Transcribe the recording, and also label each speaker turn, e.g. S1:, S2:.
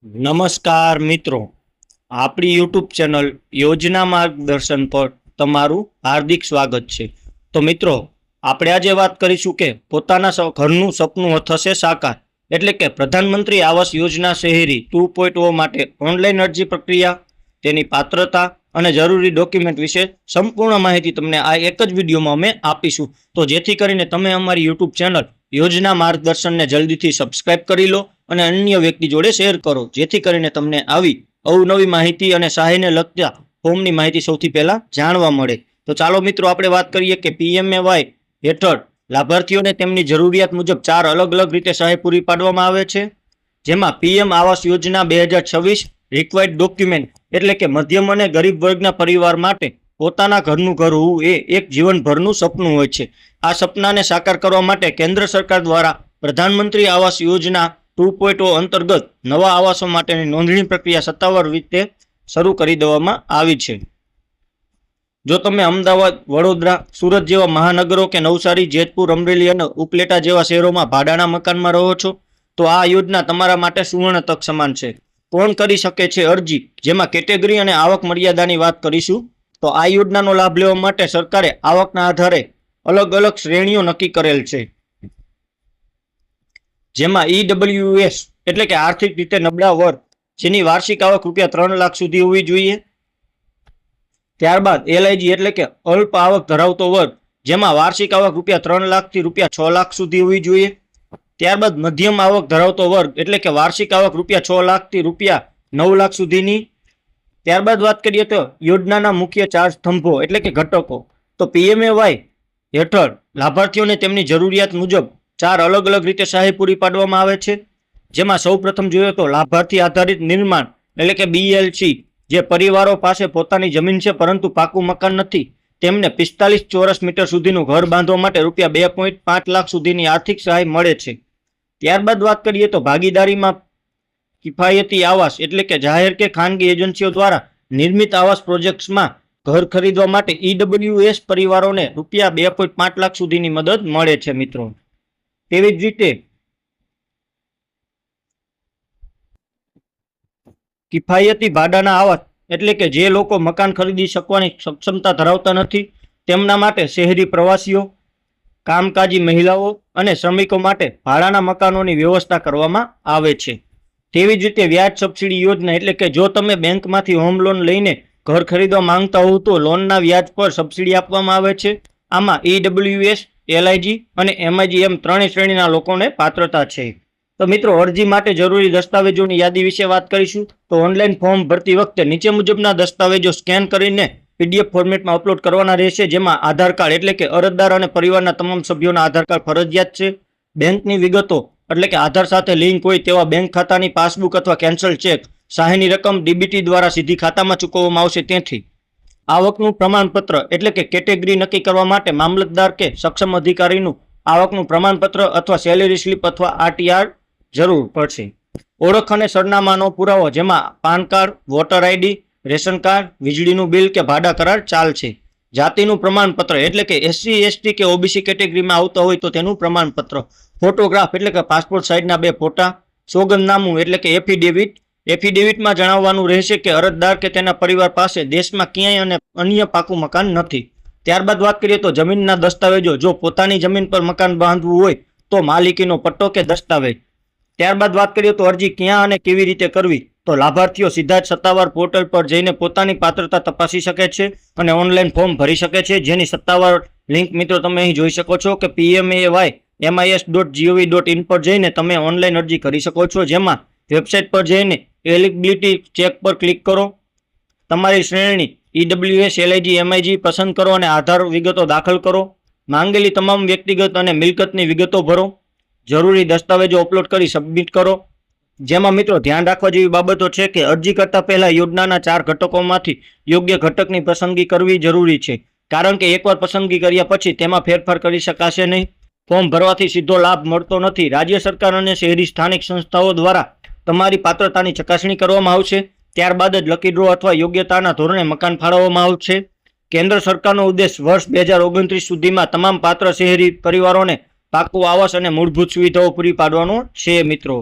S1: નમસ્કાર મિત્રો, આપણી યુટ્યુબ ચેનલ યોજના માર્ગદર્શન પર તમારું હાર્દિક સ્વાગત છે। તો મિત્રો, આપણે આજે વાત કરીશું કે પોતાના ઘરનું સપનું થશે સાકાર, એટલે કે પ્રધાનમંત્રી આવાસ યોજના શહેરી 2.0 માટે ઓનલાઈન અરજી પ્રક્રિયા, તેની પાત્રતા અને જરૂરી ડોક્યુમેન્ટ વિશે સંપૂર્ણ માહિતી તમને આ એક જ વિડીયોમાં અમે આપીશું। તો જેથી કરીને તમે અમારી યુટ્યુબ ચેનલ યોજના માર્ગદર્શનને જલ્દીથી સબસ્ક્રાઇબ કરી લો અને અન્ય વ્યક્તિ જોડે શેર કરો, જેથી કરીને તમને આવી અવનવી માહિતી અને સહાયને લગતા ફોર્મની માહિતી સૌથી પહેલા જાણવા મળે। તો ચાલો મિત્રો, આપણે વાત કરીએ કે પીએમએવાય હેઠળ લાભાર્થીઓને તેમની જરૂરિયાત મુજબ 4 અલગ અલગ રીતે સહાય પૂરી પાડવામાં આવે છે, જેમાં PM Awas Yojana 2026 required document, એટલે કે મધ્યમ અને ગરીબ વર્ગના પરિવાર માટે પોતાના ઘરનું ઘર હોવું એ એક જીવનભરનું સપનું હોય છે। આ સપનાને સાકાર કરવા માટે કેન્દ્ર સરકાર દ્વારા પ્રધાનમંત્રી આવાસ યોજના 2.0 અંતર્ગત નવા આવાસો માટેની નોંધણી પ્રક્રિયા સત્તાવાર રીતે શરૂ કરી દેવામાં આવી છે। જો તમે અમદાવાદ, વડોદરા, સુરત જેવા મહાનગરો કે નવસારી, જેતપુર, અમરેલી અને ઉપલેટા જેવા શહેરોમાં ભાડાના મકાનમાં રહો છો, તો આ યોજના તમારા માટે સુવર્ણ તક સમાન છે। કોણ કરી શકે છે અરજી, જેમાં કેટેગરી અને આવક મર્યાદાની વાત કરીશું। તો આ યોજનાનો લાભ લેવા માટે સરકારે આવકના આધારે અલગ અલગ શ્રેણીઓ નક્કી કરેલ છે, જેમાં ઈડબ્લ્યુએસ એટલે કે આર્થિક રીતે નબળા વર્ગ, જેની વાર્ષિક આવક ₹3 લાખ સુધી હોવી જોઈએ। ત્યારબાદ એલઆઈજી એટલે કે અલ્પ આવક ધરાવતો વર્ગ, જેમાં વાર્ષિક આવક ₹3 લાખથી ₹6 લાખ સુધી હોવી જોઈએ। ત્યારબાદ મધ્યમ આવક ધરાવતો વર્ગ, એટલે કે વાર્ષિક આવક ₹6 લાખથી ₹9 લાખ સુધીની। ત્યારબાદ વાત કરીએ તો યોજનાના મુખ્ય 4 સ્તંભો એટલે કે ઘટકો। તો પીએમએવાય હેઠળ લાભાર્થીઓને તેમની જરૂરિયાત મુજબ 4 અલગ અલગ રીતે સહાય પૂરી પાડવામાં આવે છે, જેમાં સૌ પ્રથમ જોઈએ તો લાભાર્થી આધારિત નિર્માણ એટલે કે બીએલસી, જે પરિવારો પાસે પોતાની જમીન છે પરંતુ પાકું મકાન નથી, તેમને 45 ચોરસ મીટર સુધીનું ઘર બાંધવા માટે ₹2.5 લાખ સુધીની આર્થિક સહાય મળે છે। ત્યારબાદ વાત કરીએ તો ભાગીદારીમાં કિફાયતી આવાસ એટલે કે જાહેર કે ખાનગી એજન્સીઓ દ્વારા નિર્મિત આવાસ પ્રોજેક્ટ્સમાં ઘર ખરીદવા માટે ઈડબ્લ્યુએસ પરિવારોને ₹2.5 લાખ સુધીની મદદ મળે છે મિત્રો। તેવી જ રીતે કિફાયતી ભાડાના આવાસ એટલે કે જે લોકો મકાન ખરીદી શકવાની સક્ષમતા ધરાવતા નથી, તેમના માટે શહેરી પ્રવાસીઓ, કામકાજી મહિલાઓ અને શ્રમિકો માટે ભાડાના મકાનોની વ્યવસ્થા કરવામાં આવે છે। તેવી જ રીતે વ્યાજ સબસિડી યોજના એટલે કે જો તમે બેંકમાંથી હોમ લોન લઈને ઘર ખરીદવા માંગતા હોવ તો લોનના વ્યાજ પર સબસિડી આપવામાં આવે છે। આમાં ઈડબ્લ્યુએસ, એલઆઈજી અને એમઆઈજી એમ 3 શ્રેણીના લોકોને પાત્રતા છે। તો મિત્રો, અરજી માટે જરૂરી દસ્તાવેજોની યાદી વિશે વાત કરીશું। તો ઓનલાઈન ફોર્મ ભરતી વખતે નીચે મુજબના દસ્તાવેજો સ્કેન કરીને પીડીએફ ફોર્મેટમાં અપલોડ કરવાના રહેશે, જેમાં આધાર કાર્ડ એટલે કે અરજદાર અને પરિવારના તમામ સભ્યોના આધાર કાર્ડ ફરજિયાત છે। બેંકની વિગતો એટલે કે આધાર સાથે લિંક હોય તેવા બેંક ખાતાની પાસબુક અથવા કેન્સલ ચેક, સહાયની રકમ ડીબીટી દ્વારા સીધી ખાતામાં ચૂકવવામાં આવશે તેથી। આવકનું પ્રમાણપત્ર એટલે કે કેટેગરી નક્કી કરવા માટે મામલતદાર કે સક્ષમ અધિકારીનું આવકનું પ્રમાણપત્ર અથવા સેલેરી સ્લીપ અથવા આરટીઆર જરૂર પડશે। ઓળખ અને સરનામાનો પુરાવો, જેમાં PAN card, voter ID, ration card, વીજળીનું બિલ કે ભાડા કરાર ચાલશે। જાતિનું પ્રમાણપત્ર એટલે કે એસસી, એસટી કે ઓબીસી કેટેગરીમાં આવતા હોય તો તેનું પ્રમાણપત્ર। ફોટોગ્રાફ એટલે કે પાસપોર્ટ સાઇઝના 2 ફોટા। સોગંદનામું એટલે કે એફિડેવિટ, એફિડેવિટમાં જણાવવાનું રહેશે કે અરજદાર કે તેના પરિવાર પાસે દેશમાં ક્યાંય અને અન્ય પાકું મકાન નથી। ત્યારબાદ વાત કરીએ તો જમીનના દસ્તાવેજો, જો પોતાની જમીન પર મકાન બાંધવું હોય તો માલિકીનો પટ્ટો કે દસ્તાવેજ। ત્યારબાદ વાત કરીએ તો અરજી ક્યાં અને કેવી રીતે કરવી, તો લાભાર્થીઓ સીધા જ સત્તાવાર પોર્ટલ પર જઈને પોતાની પાત્રતા તપાસી શકે છે અને ઓનલાઈન ફોર્મ ભરી શકે છે, જેની સત્તાવાર લિંક મિત્રો તમે અહીં જોઈ શકો છો કે pmay.mis.gov.in પર જઈને તમે ઓનલાઈન અરજી કરી શકો છો, જેમાં વેબસાઇટ પર જઈને એલિજિબિલિટી ચેક પર ક્લિક કરો, તમારી શ્રેણી ઈડબ્લ્યુએસ, એલઆઈજી, એમઆઈજી પસંદ કરો અને આધાર વિગતો દાખલ કરો, માંગેલી તમામ વ્યક્તિગત અને મિલકતની વિગતો ભરો, જરૂરી દસ્તાવેજો અપલોડ કરી સબમિટ કરો। જેમાં મિત્રો ધ્યાન રાખવા જેવી બાબતો છે કે અરજી કરતા પહેલા યોજનાના 4 ઘટકોમાંથી યોગ્ય ઘટકની પસંદગી કરવી જરૂરી છે, કારણ કે એકવાર પસંદગી કર્યા પછી તેમાં ફેરફાર કરી શકાશે નહીં। ફોર્મ ભરવાથી સીધો લાભ મળતો નથી। રાજ્ય સરકાર અને શહેરી સ્થાનિક સંસ્થાઓ દ્વારા તમારી પાત્રતાની ચકાસણી કરવામાં આવશે, ત્યારબાદ જ લકી ડ્રો અથવા યોગ્યતાના ધોરણે મકાન ફાળવવામાં આવશે। કેન્દ્ર સરકારનો ઉદ્દેશ વર્ષ 2029 સુધીમાં તમામ પાત્ર શહેરી પરિવારોને પાકું આવાસ અને મૂળભૂત સુવિધાઓ પૂરી પાડવાનો છે મિત્રો।